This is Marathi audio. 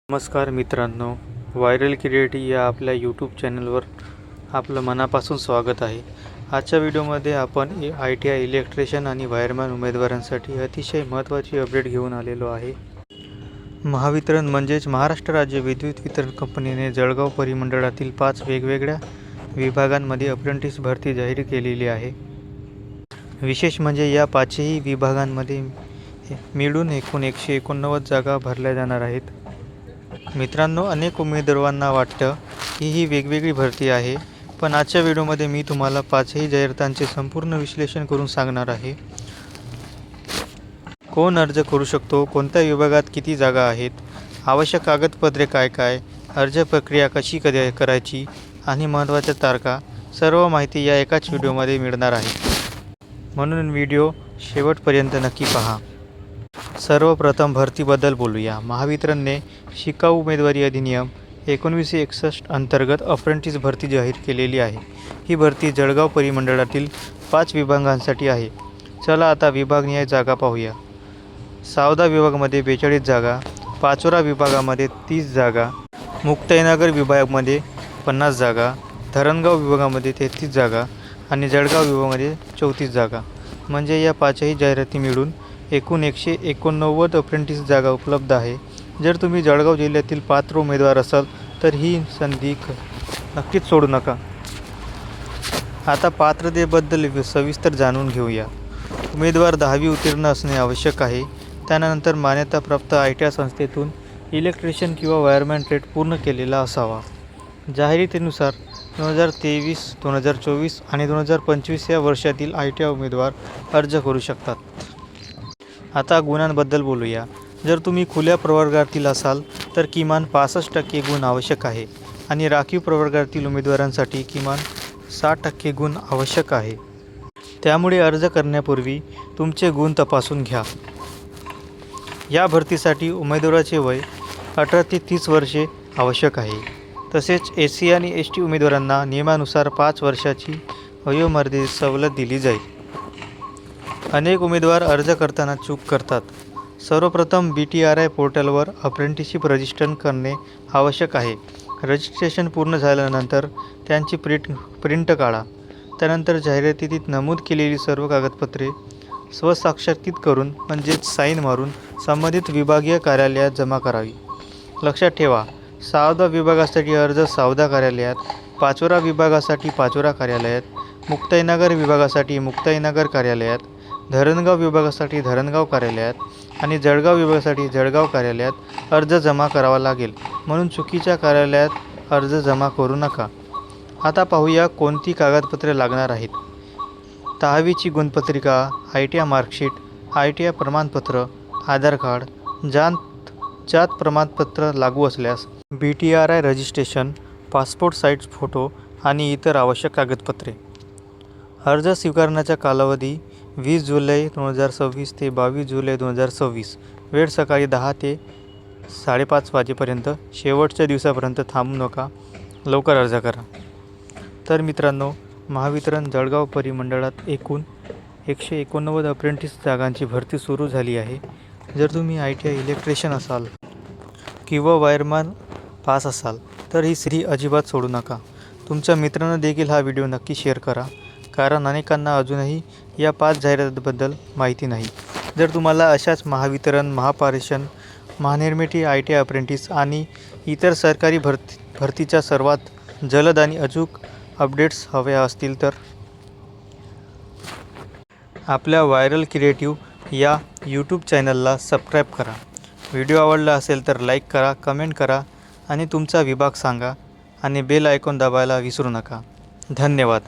नमस्कार मित्रांनो, व्हायरल क्रिएटिव्ह या आपल्या यूट्यूब चॅनलवर आपलं मनापासून स्वागत आहे। आजच्या व्हिडिओमध्ये आपण ITI इलेक्ट्रिशियन आणि वायरमॅन उमेदवारांसाठी अतिशय महत्त्वाची अपडेट घेऊन आलेलो आहे। महावितरण म्हणजेच महाराष्ट्र राज्य विद्युत वितरण कंपनीने जळगाव परिमंडळातील 5 वेगवेगळ्या विभागांमध्ये अप्रेंटिस भरती जाहीर केलेली आहे। विशेष म्हणजे या 5ही विभागांमध्ये मिळून एकूण 189 जागा भरल्या जाणार आहेत। मित्रांनो, अनेक उमेदवारांना वाटतं की ही वेगवेगळी भरती आहे, पण आजच्या व्हिडिओमध्ये मी तुम्हाला 5ही जाहिरातांचे संपूर्ण विश्लेषण करून सांगणार आहे। कोण अर्ज करू शकतो, कोणत्या विभागात किती जागा आहेत, आवश्यक कागदपत्रे काय, अर्ज प्रक्रिया कशी करायची आणि महत्त्वाच्या तारखा, सर्व माहिती या एकाच व्हिडिओमध्ये मिळणार आहे। म्हणून व्हिडिओ शेवटपर्यंत नक्की पहा। सर्वप्रथम भरतीबद्दल बोलूया। महावितरणने शिकाऊ उमेदवारी अधिनियम 1961 अंतर्गत अप्रेंटिस भरती जाहीर केलेली आहे। ही भरती जळगाव परिमंडळातील 5 विभागांसाठी आहे। चला आता विभागनिहाय जागा पाहूया। सावदा विभागामध्ये 42 जागा, पाचोरा विभागामध्ये 30 जागा, मुक्ताईनगर विभागामध्ये 50 जागा, धरणगाव विभागामध्ये 33 जागा आणि जळगाव विभागामध्ये 34 जागा। म्हणजे या 5ही जाहिराती मिळून एकूण 189 अप्रेंटिस जागा उपलब्ध आहे। जर तुम्ही जळगाव जिल्ह्यातील पात्र उमेदवार असाल तर ही संधी नक्कीच सोडू नका। आता पात्रतेबद्दल सविस्तर जाणून घेऊया। उमेदवार 10वी उत्तीर्ण असणे आवश्यक आहे। त्यानंतर मान्यताप्राप्त ITI संस्थेतून इलेक्ट्रिशियन किंवा वायरमॅन ट्रेड पूर्ण केलेला असावा। जाहिरातीनुसार 2023, 2024 आणि 2025 या वर्षातील ITI उमेदवार अर्ज करू शकतात। आता गुणांबद्दल बोलूया। जर तुम्ही खुल्या प्रवर्गातील असाल तर किमान 65% गुण आवश्यक आहे आणि राखीव प्रवर्गातील उमेदवारांसाठी किमान 60% गुण आवश्यक आहे। त्यामुळे अर्ज करण्यापूर्वी तुमचे गुण तपासून घ्या। या भरतीसाठी उमेदवाराचे वय 18 ते 30 वर्षे आवश्यक आहे। तसेच SC आणि ST उमेदवारांना नियमानुसार 5 वर्षाची वयोमर्यादेत सवलत दिली जाईल। अनेक उमेदवार अर्ज करताना चूक करतात। सर्वप्रथम BTRI पोर्टलवर अप्रेंटिसशिप रजिस्टर करणे आवश्यक आहे। रजिस्ट्रेशन पूर्ण झाल्यानंतर त्यांची प्रिंट काढा। त्यानंतर जाहिरातीत नमूद केलेली सर्व कागदपत्रे स्वसाक्षरीत करून म्हणजेच साईन मारून संबंधित विभागीय कार्यालयात जमा करावी। लक्षात ठेवा, सावदा विभागासाठी अर्ज सावदा कार्यालयात, पाचोरा विभागासाठी पाचोरा कार्यालयात, मुक्ताईनगर विभागासाठी मुक्ताईनगर कार्यालयात, धरणगाव विभागासाठी धरणगाव कार्यालयात आणि जळगाव विभागासाठी जळगाव कार्यालयात अर्ज जमा करावा लागेल। म्हणून चुकीच्या कार्यालयात अर्ज जमा करू नका। आता पाहूया कोणती कागदपत्रे लागणार आहेत। 10वीची गुणपत्रिका, ITI मार्कशीट, ITI प्रमाणपत्र, आधार कार्ड, जात प्रमाणपत्र लागू असल्यास BTRI registration, passport size photo आणि इतर आवश्यक कागदपत्रे। अर्ज स्वीकारण्याचा कालावधी 20 जुलै 2026 ते 22 जुलै 2026। वेळ सकाळी 10 ते 5:30 वाजेपर्यंत। शेवटच्या दिवसापर्यंत थांबू नका, लवकर अर्ज करा। तर मित्रांनो, महावितरण जळगाव परिमंडळात एकूण 189 अप्रेंटिस जागांची भरती सुरू झाली आहे। जर तुम्ही ITI इलेक्ट्रिशियन असाल किंवा वायरमॅन पास असाल तर ही संधी अजिबात सोडू नका। तुमच्या मित्रांना देखील हा व्हिडिओ नक्की शेअर करा, कारण अनेकांना अजूनही या 5 जाहिरातीबद्दल माहिती नाही। जर तुम्हाला अशाच महावितरण, महापारेषण, महानिर्मिती, ITI अप्रेंटिस आणि इतर सरकारी भरतीच्या सर्वात जलद आणि अचूक अपडेट्स हव्या असतील तर आपल्या व्हायरल क्रिएटिव्ह या यूट्यूब चॅनलला सबस्क्राईब करा। व्हिडिओ आवडला असेल तर लाईक करा, कमेंट करा आणि तुमचा विभाग सांगा आणि बेल आयकॉन दाबायला विसरू नका। धन्यवाद।